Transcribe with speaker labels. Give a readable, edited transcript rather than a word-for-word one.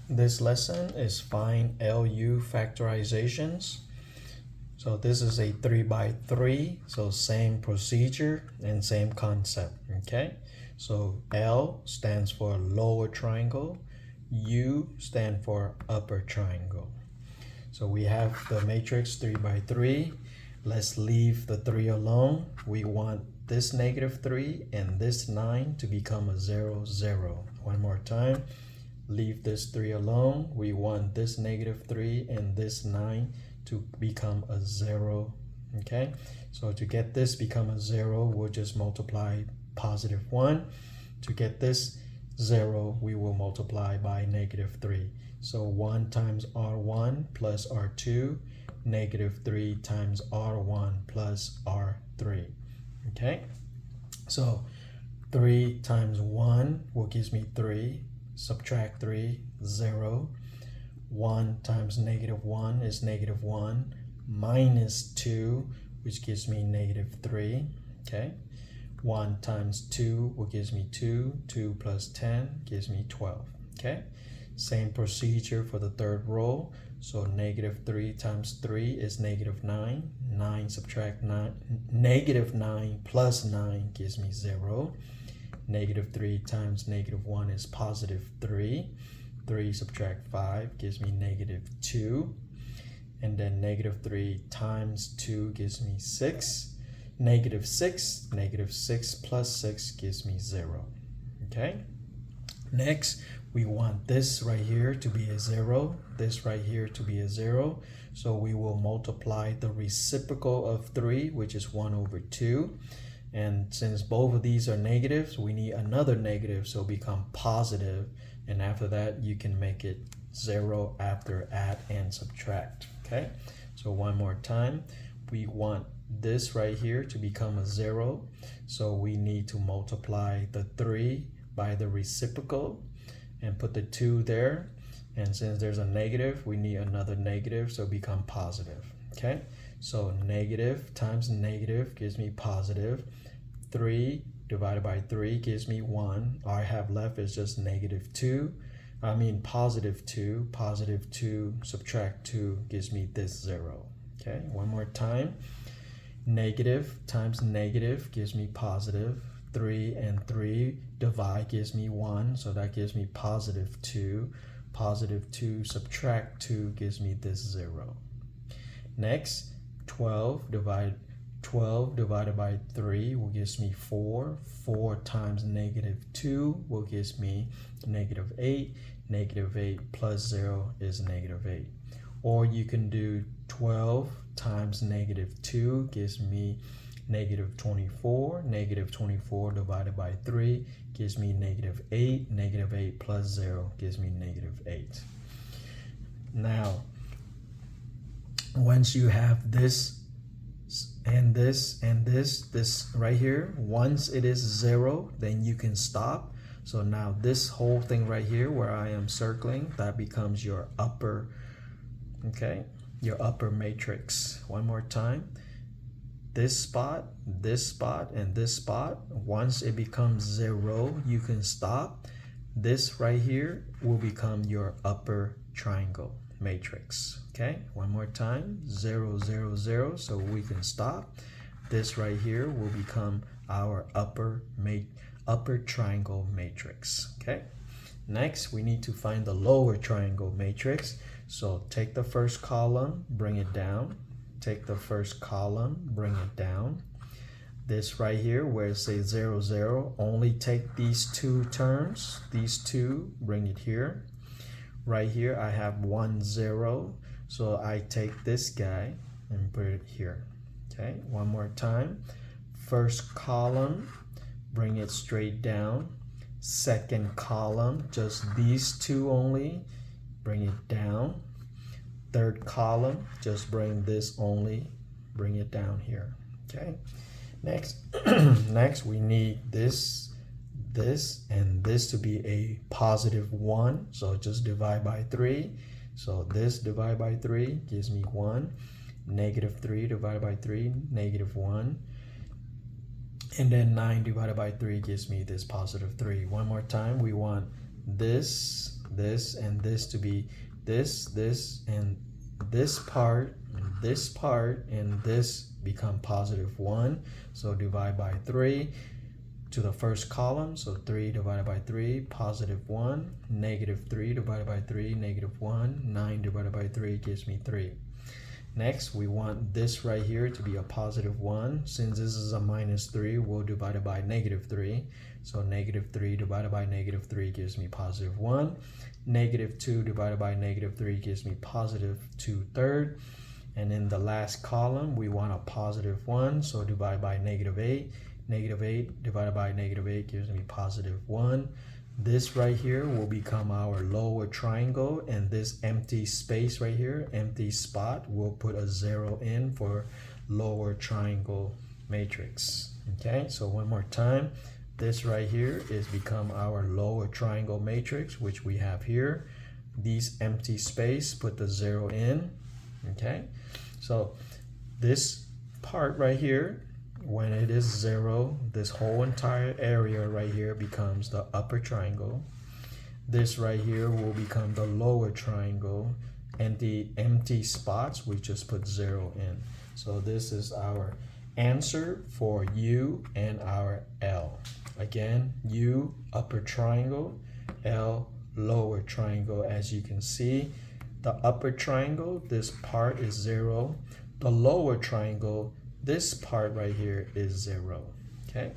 Speaker 1: This lesson is find LU factorizations. So this is a 3 by 3, so same procedure and same concept, okay? So L stands for lower triangle, U stand for upper triangle. So we have the matrix 3 by 3. Let's leave the 3 alone. We want this -3 and this 9 to become a 0, 0. One more time. Leave this 3 alone. We want this -3 and this 9 to become a 0. Okay, so to get this become a 0, we'll just multiply +1. To get this 0, we will multiply by -3. So 1 times R1 plus R2, -3 times R1 plus R3. Okay, so 3 times 1 will give me 3. Subtract 3, 0. 1 times -1 is -1 minus 2, which gives me -3. Okay, 1 times 2 will give me 2. 2 plus 10 gives me 12. Okay, same procedure for the third row. So -3 times 3 is -9. 9 subtract 9, -9 plus 9 gives me 0. -3 times -1 is +3. 3 subtract 5 gives me -2. And then -3 times 2 gives me 6. -6, -6 plus 6 gives me 0. Okay? Next, we want this right here to be a 0. This right here to be a 0. So we will multiply the reciprocal of 3, which is 1/2. And since both of these are negatives, we need another negative, so become positive. And after that, you can make it 0 after add and subtract. Okay, so one more time. We want this right here to become a 0. So we need to multiply the 3 by the reciprocal and put the 2 there. And since there's a negative, we need another negative, so become positive. Okay, so negative times negative gives me positive. 3 divided by 3 gives me 1. All I have left is just -2. +2. +2 subtract 2 gives me this 0. Okay, one more time. Negative times negative gives me positive. 3 and 3 divide gives me 1, so that gives me +2. +2 subtract 2 gives me this 0. Next, 12 divided by 3 will give me 4. 4 times -2 will give me -8. -8 plus 0 is -8. Or you can do 12 times -2 gives me -24. -24 divided by 3 gives me -8. -8 plus 0 gives me -8. Now, once you have this and this and this right here, once it is 0, then you can stop. So now this whole thing right here where I am circling, that becomes your upper, okay, your upper matrix. One more time. This spot, and this spot, once it becomes 0, you can stop. This right here will become your upper triangle matrix. Okay, one more time. 0, 0, 0, so we can stop. This right here will become our upper triangle matrix. Okay, next we need to find the lower triangle matrix. So take the first column, bring it down. Take the first column, bring it down. This right here where it says 0, 0, only take these 2 terms, these 2, bring it here. Right here I have 1, 0, so I take this guy and put it here. Okay, one more time. First column, bring it straight down. Second column, just these 2 only, bring it down. Third column, just bring this only, bring it down here. Okay, next next we need this and this to be a +1, so just divide by 3. So this divided by 3 gives me 1. -3 divided by 3, -1. And then 9 divided by 3 gives me this +3. One more time, we want this and this to be this, and this part, and this become positive 1. So divide by 3 to the first column. So 3 divided by 3, positive 1. Negative 3 divided by 3, negative 1. 9 divided by 3 gives me 3. Next, we want this right here to be a positive 1. Since this is a minus 3, we'll divide it by negative 3. So negative 3 divided by negative 3 gives me positive 1. Negative 2 divided by negative 3 gives me positive 2/3. And in the last column, we want a positive 1. So divide by negative 8. Negative 8 divided by negative 8 gives me positive 1. This right here will become our lower triangle, and this empty space right here, empty spot, we'll put a 0 in for lower triangle matrix. Okay, so one more time, this right here is become our lower triangle matrix, which we have here. These empty space, put the 0 in. Okay, so this part right here, when it is 0, this whole entire area right here becomes the upper triangle. This right here will become the lower triangle, and the empty spots, we just put 0 in. So this is our answer for U and our L. Again, U, upper triangle, L, lower triangle. As you can see, the upper triangle, this part is 0. The lower triangle, this part right here is 0. Okay.